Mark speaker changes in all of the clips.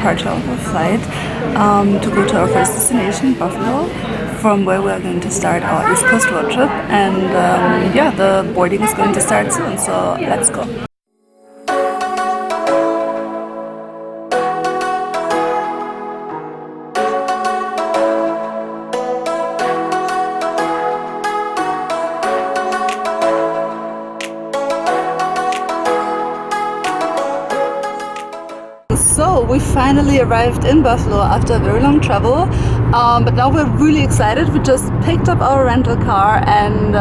Speaker 1: departure of our flight to go to our first destination, Buffalo, from where we're going to start our East Coast road trip. And yeah, the boarding is going to start soon, so let's go. So we finally arrived in Buffalo after a very long travel, but now we're really excited. We just picked up our rental car and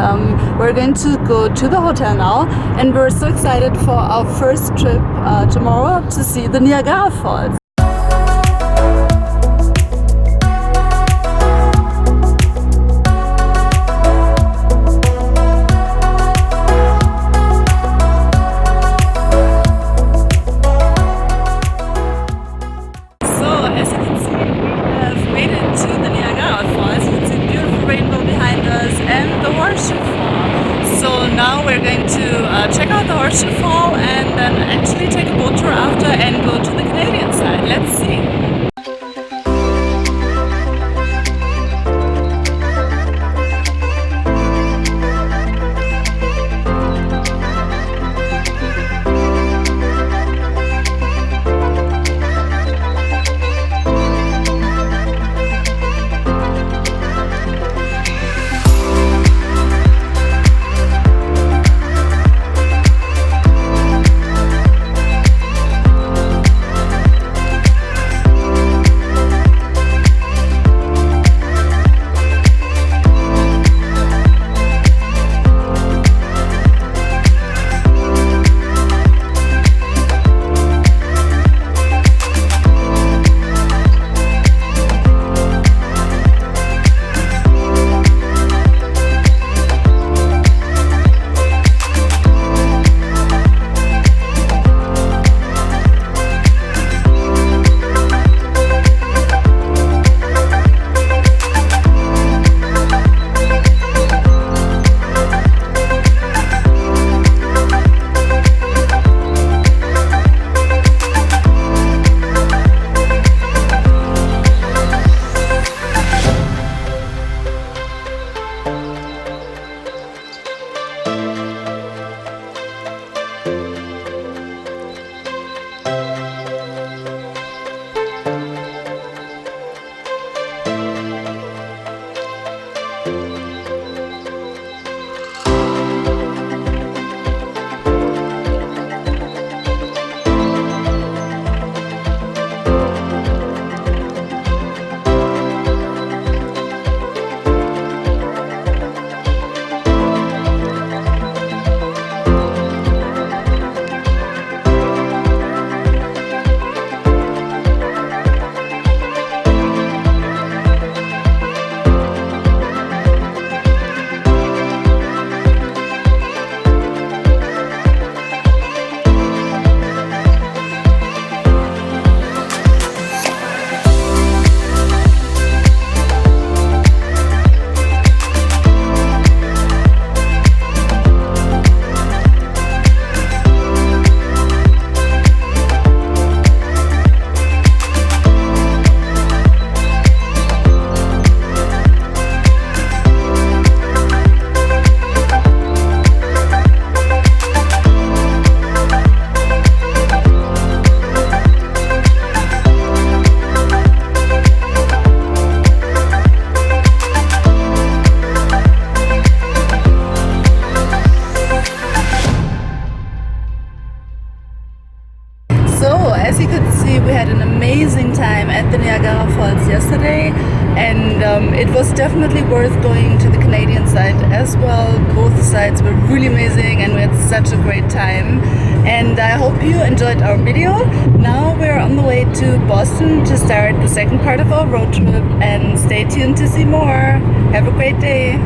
Speaker 1: we're going to go to the hotel now, and we're so excited for our first trip tomorrow to see the Niagara Falls. Now we're going to check out the Horseshoe Fall and then actually take a boat tour after and go to the Canadian side. Let's see. As you could see, we had an amazing time at the Niagara Falls yesterday, and it was definitely worth going to the Canadian side as well. Both sides were really amazing and we had such a great time, and I hope you enjoyed our video. Now we're on the way to Boston to start the second part of our road trip, and stay tuned to see more. Have a great day.